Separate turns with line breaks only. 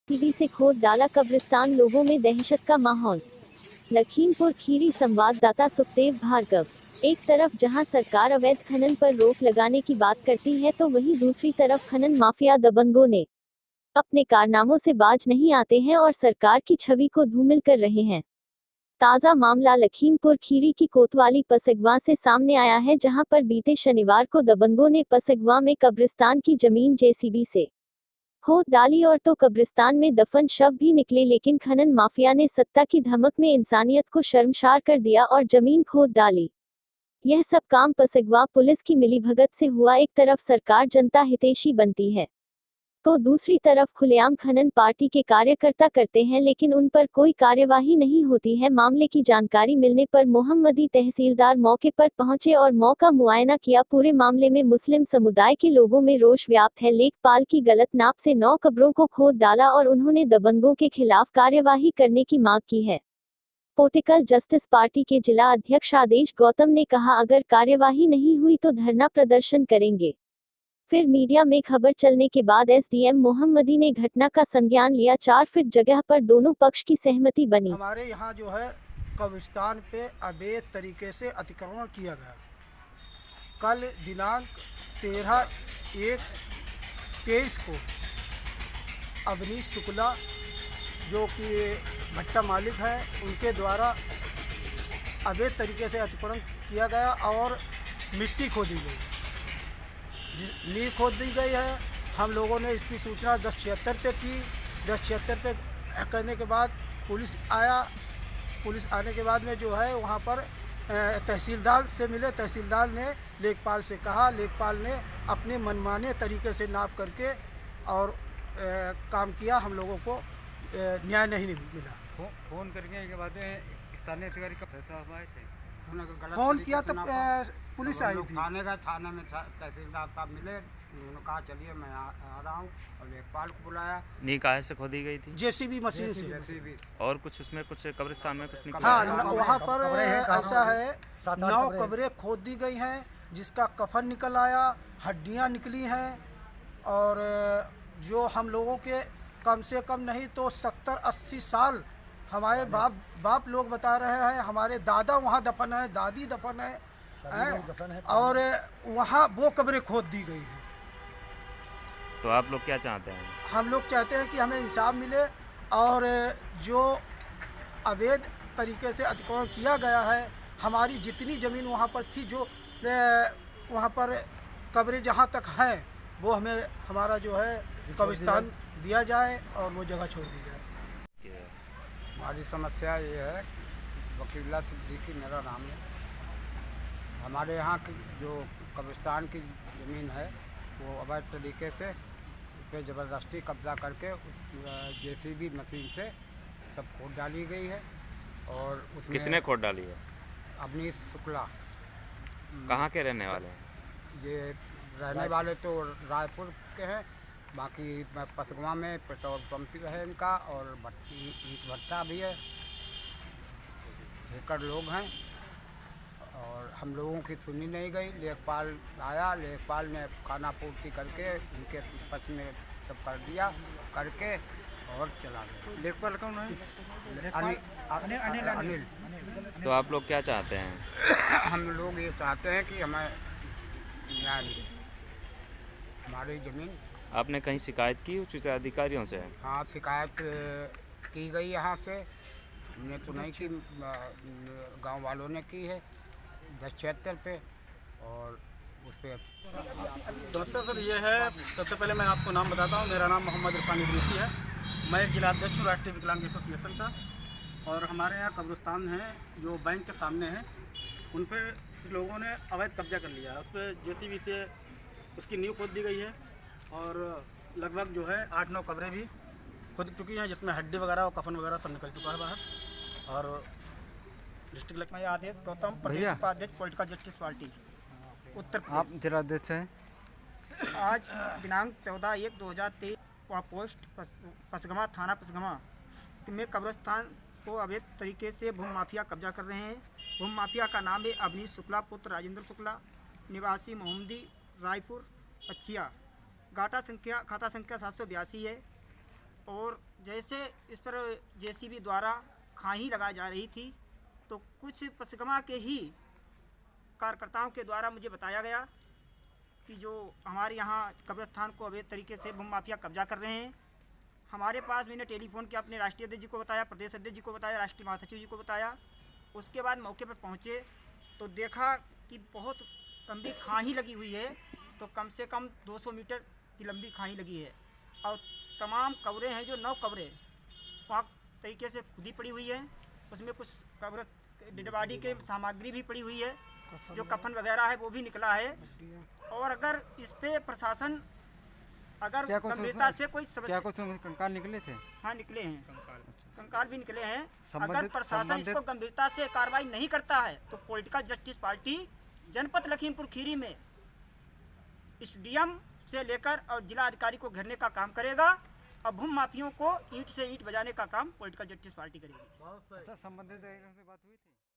JCB से खोद डाला कब्रिस्तान, लोगों में दहशत का माहौल। लखीमपुर खीरी संवाददाता सुखदेव भार्गव। एक तरफ जहां सरकार अवैध खनन पर रोक लगाने की बात करती है तो वहीं दूसरी तरफ खनन माफिया दबंगों ने अपने कारनामों से बाज नहीं आते हैं और सरकार की छवि को धूमिल कर रहे हैं। ताजा मामला लखीमपुर खीरी की कोतवाली पसगवा से सामने आया है, जहां पर बीते शनिवार को दबंगों ने पसगवा में कब्रिस्तान की जमीन जेसीबी से खोद डाली और तो कब्रिस्तान में दफन शव भी निकले, लेकिन खनन माफिया ने सत्ता की धमक में इंसानियत को शर्मसार कर दिया और जमीन खोद डाली। यह सब काम पसगवा पुलिस की मिलीभगत से हुआ। एक तरफ सरकार जनता हितैषी बनती है तो दूसरी तरफ खुलेआम खनन पार्टी के कार्यकर्ता करते हैं, लेकिन उन पर कोई कार्यवाही नहीं होती है। मामले की जानकारी मिलने पर मोहम्मदी तहसीलदार मौके पर पहुंचे और मौका मुआयना किया। पूरे मामले में मुस्लिम समुदाय के लोगों में रोष व्याप्त है। लेखपाल की गलत नाप से 9 कब्रों को खोद डाला और उन्होंने दबंगों के खिलाफ कार्यवाही करने की मांग की है। पोलिटिकल जस्टिस पार्टी के जिला अध्यक्ष आदेश गौतम ने कहा, अगर कार्यवाही नहीं हुई तो धरना प्रदर्शन करेंगे। फिर मीडिया में खबर चलने के बाद एसडीएम मोहम्मदी ने घटना का संज्ञान लिया। 4 फीट जगह पर दोनों पक्ष की सहमति बनी।
हमारे यहाँ जो है कब्रिस्तान पे अवैध तरीके से अतिक्रमण किया गया। कल दिनांक 13/1/23 को अवनीश शुक्ला जो कि भट्टा मालिक है, उनके द्वारा अवैध तरीके से अतिक्रमण किया गया और मिट्टी खोदी गई, नींव खोद दी गई है। हम लोगों ने इसकी सूचना 1076 पे की। 1076 पे करने के बाद पुलिस आया। पुलिस आने के बाद में जो है वहाँ पर तहसीलदार से मिले। तहसीलदार ने लेखपाल से कहा, लेखपाल ने अपने मनमाने तरीके से नाप करके और काम किया। हम लोगों को न्याय नहीं मिला।
फोन करने के बाद स्थानीय अधिकारी का फैसला हुआ है।
फोन किया तब पुलिस आई थी।
थाने में तहसीलदार साहब मिले, उन्होंने कहा चलिए मैं आ रहा हूँ, और लेखपाल को बुलाया।
नींव कहाँ से खोदी गई थी?
जेसीबी मशीन से।
और कुछ उसमें कुछ कब्रिस्तान में कुछ
निकला? हाँ, वहाँ पर ऐसा है 9 कब्रें खोद दी गई हैं, जिसका कफन निकल आया, हड्डियाँ निकली हैं। और जो हम लोगों के कम से कम नहीं तो 70-80 साल हमारे बाप लोग बता रहे हैं, हमारे दादा वहाँ दफन है, दादी दफन है, और वहाँ वो कब्रें खोद दी गई हैं।
तो आप लोग क्या चाहते हैं?
हम लोग चाहते हैं कि हमें इंसाफ मिले और जो अवैध तरीके से अतिक्रमण किया गया है, हमारी जितनी ज़मीन वहाँ पर थी, जो वहाँ पर कब्रें जहाँ तक हैं, वो हमें हमारा जो है कब्रिस्तान दिया जाए और वो जगह छोड़ दी जाए।
हमारी समस्या ये है, वकीला सिद्दीकी मेरा नाम है। हमारे यहाँ की जो कब्रिस्तान की ज़मीन है, वो अवैध तरीके से उस पर ज़बरदस्ती कब्जा करके जेसीबी मशीन से सब खोद डाली गई है। और उसमें
किसने खोद डाली है?
अवनीश शुक्ला।
कहाँ के रहने वाले हैं?
ये रहने वाले तो रायपुर के हैं, बाकी पसगवा में पेट्रोल पंप है इनका, और ईंट भट्टा भी है। एकड़ लोग हैं और हम लोगों की सुनी नहीं गई। लेखपाल आया, लेखपाल ने खाना पूर्ति करके उनके पक्ष में सब कर दिया, करके और चला गया।
लेखपाल कौन है?
अनिल।
तो आप लोग क्या चाहते हैं?
हम लोग ये चाहते हैं कि हमें न्याय मिले, हमारी ज़मीन।
आपने कहीं शिकायत की उच्च अधिकारियों से?
हाँ, शिकायत की गई यहाँ से। हमने तो नहीं की, गांव वालों ने की है 1076 पे, और उस पर
समस्या सर ये है। सबसे पहले मैं आपको नाम बताता हूँ। मेरा नाम मोहम्मद इरफान इदरीसी है। मैं एक जिला अध्यक्ष हूँ राष्ट्रीय विकलांग एसोसिएशन का। और हमारे यहाँ कब्रिस्तान है जो बैंक के सामने है, उन पर लोगों ने अवैध कब्जा कर लिया है। उस पर जेसीबी से उसकी नींव खोद दी गई है और लगभग जो है 8-9 कब्रें भी खुद चुकी हैं, जिसमें हड्डी वगैरह और कफन वगैरह सब निकल चुका है बाहर। और डिस्ट्रिक्ट मैं आदेश गौतम, प्रदेश उपाध्यक्ष political justice party Uttar Pradesh.
आप जिला अध्यक्ष हैं।
आज दिनांक 14/1/2023 पोस्ट पसगवा थाना पसगवा में कब्रिस्तान को अवैध तरीके से भूमि माफिया कब्जा कर रहे हैं। भूमि माफिया का नाम है अवनीश शुक्ला पुत्र राजेंद्र शुक्ला, निवासी मोहम्मदी रायपुर पछिया। खाता संख्या 782 है। और जैसे इस पर जेसीबी द्वारा खाही लगाई जा रही थी, तो कुछ पसगमा के ही कार्यकर्ताओं के द्वारा मुझे बताया गया कि जो हमारे यहाँ कब्रिस्तान को अवैध तरीके से भूमि माफिया कब्जा कर रहे हैं। हमारे पास मैंने टेलीफोन किया, अपने राष्ट्रीय अध्यक्ष जी को बताया, प्रदेश अध्यक्ष जी को बताया, राष्ट्रीय महासचिव जी को बताया। उसके बाद मौके पर पहुँचे तो देखा कि बहुत लंबी खाही लगी हुई है, तो कम से कम 200 मीटर की लंबी खाही लगी है और तमाम कब्रें हैं, जो 9 कब्रें वहाँ तरीके से खुदी पड़ी हुई है। उसमें कुछ कब्र डेड बॉडी के सामग्री भी पड़ी हुई है, जो कफन वगैरह है वो भी निकला है। और अगर इस पे प्रशासन अगर गंभीरता से कोई
क्या कुछ कंकाल निकले थे?
हाँ निकले हैं, कंकाल भी निकले हैं। अगर प्रशासन इसको गंभीरता से कार्रवाई नहीं करता है तो पॉलिटिकल जस्टिस पार्टी जनपद लखीमपुर खीरी में एसडीएम से लेकर और जिला अधिकारी को घेरने का काम करेगा और भूमि माफियों को ईंट से ईंट बजाने का काम पॉलिटिकल जस्टिस पार्टी करेगी।
अच्छा, संबंधित से बात हुई थी?